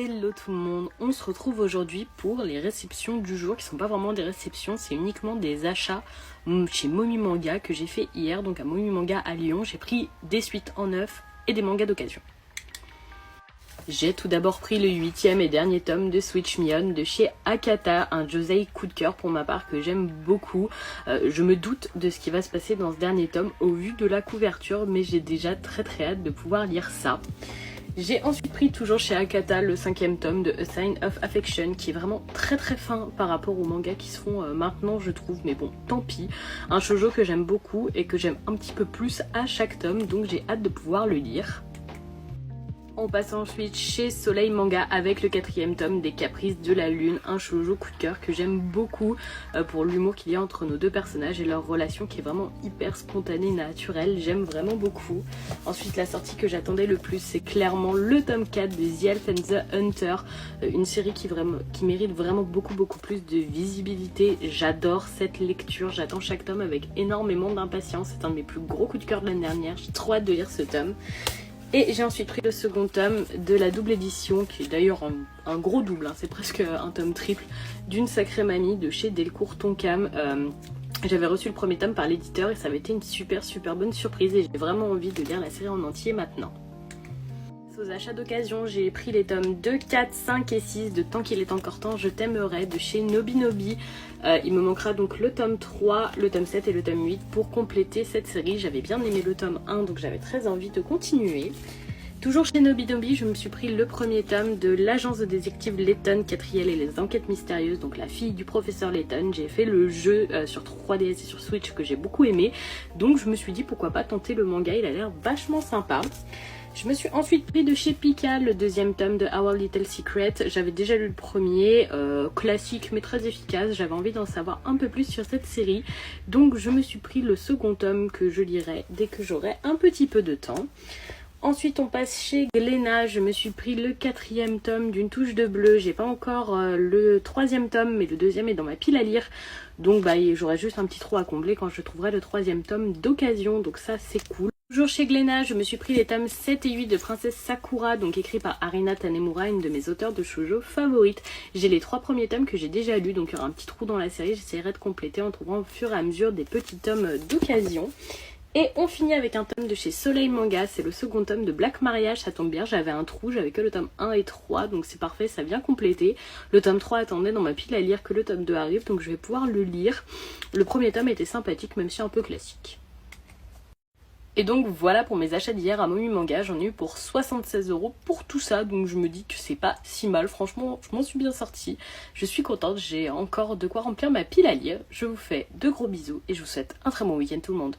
Hello tout le monde, on se retrouve aujourd'hui pour les réceptions du jour qui sont pas vraiment des réceptions, c'est uniquement des achats chez Momi Manga que j'ai fait hier, donc à Momi Manga à Lyon. J'ai pris des suites en neuf et des mangas d'occasion. J'ai tout d'abord pris le 8e et dernier tome de Switch Me On de chez Akata, un josei coup de cœur pour ma part que j'aime beaucoup. Je me doute de ce qui va se passer dans ce dernier tome au vu de la couverture, mais j'ai déjà très hâte de pouvoir lire ça. J'ai ensuite pris toujours chez Akata le 5e tome de A Sign of Affection qui est vraiment très fin par rapport aux mangas qui se font maintenant je trouve, mais bon tant pis. Un shoujo que j'aime beaucoup et que j'aime un petit peu plus à chaque tome, donc j'ai hâte de pouvoir le lire. On passe ensuite chez Soleil Manga avec le 4e tome des Caprices de la Lune, un shoujo coup de cœur que j'aime beaucoup pour l'humour qu'il y a entre nos deux personnages et leur relation qui est vraiment hyper spontanée, naturelle, j'aime vraiment beaucoup. Ensuite la sortie que j'attendais le plus c'est clairement le tome 4 de The Elf and the Hunter, une série qui mérite vraiment beaucoup plus de visibilité. J'adore cette lecture, j'attends chaque tome avec énormément d'impatience, c'est un de mes plus gros coups de cœur de l'année dernière, j'ai trop hâte de lire ce tome. Et j'ai ensuite pris le second tome de la double édition, qui est d'ailleurs un gros double, hein, c'est presque un tome triple, d'une sacrée mamie de chez Delcourt Tonkam. J'avais reçu le premier tome par l'éditeur et ça avait été une super bonne surprise et j'ai vraiment envie de lire la série en entier maintenant. Aux achats d'occasion, j'ai pris les tomes 2, 4, 5 et 6 de Tant qu'il est encore temps, je t'aimerai de chez Nobinobi. Il me manquera donc le tome 3, le tome 7 et le tome 8 pour compléter cette série. J'avais bien aimé le tome 1 donc j'avais très envie de continuer. Toujours chez Nobinobi, je me suis pris le premier tome de l'agence de détective Layton, Catriel et les enquêtes mystérieuses, donc la fille du professeur Layton. J'ai fait le jeu sur 3DS et sur Switch que j'ai beaucoup aimé, donc je me suis dit pourquoi pas tenter le manga, il a l'air vachement sympa. Je me suis ensuite pris de chez Pika le deuxième tome de Our Little Secret. J'avais déjà lu le premier, classique mais très efficace. J'avais envie d'en savoir un peu plus sur cette série. Donc je me suis pris le second tome que je lirai dès que j'aurai un petit peu de temps. Ensuite on passe chez Glénat, je me suis pris le 4e tome d'une touche de bleu. J'ai pas encore le 3e tome mais le 2e est dans ma pile à lire. Donc j'aurai juste un petit trou à combler quand je trouverai le 3e tome d'occasion. Donc ça c'est cool. Toujours chez Glénat, je me suis pris les tomes 7 et 8 de Princesse Sakura, donc écrit par Arina Tanemura, une de mes auteurs de shoujo favorites. J'ai les 3 premiers tomes que j'ai déjà lus, donc il y aura un petit trou dans la série, j'essaierai de compléter en trouvant au fur et à mesure des petits tomes d'occasion. Et on finit avec un tome de chez Soleil Manga, c'est le second tome de Black Mariage, ça tombe bien, j'avais un trou, j'avais que le tome 1 et 3, donc c'est parfait, ça vient compléter. Le tome 3 attendait dans ma pile à lire que le tome 2 arrive, donc je vais pouvoir le lire. Le premier tome était sympathique, même si un peu classique. Et donc voilà pour mes achats d'hier à Momi Manga, j'en ai eu pour 76 € pour tout ça, donc je me dis que c'est pas si mal, franchement je m'en suis bien sortie, je suis contente, j'ai encore de quoi remplir ma pile à lire. Je vous fais de gros bisous et je vous souhaite un très bon week-end tout le monde.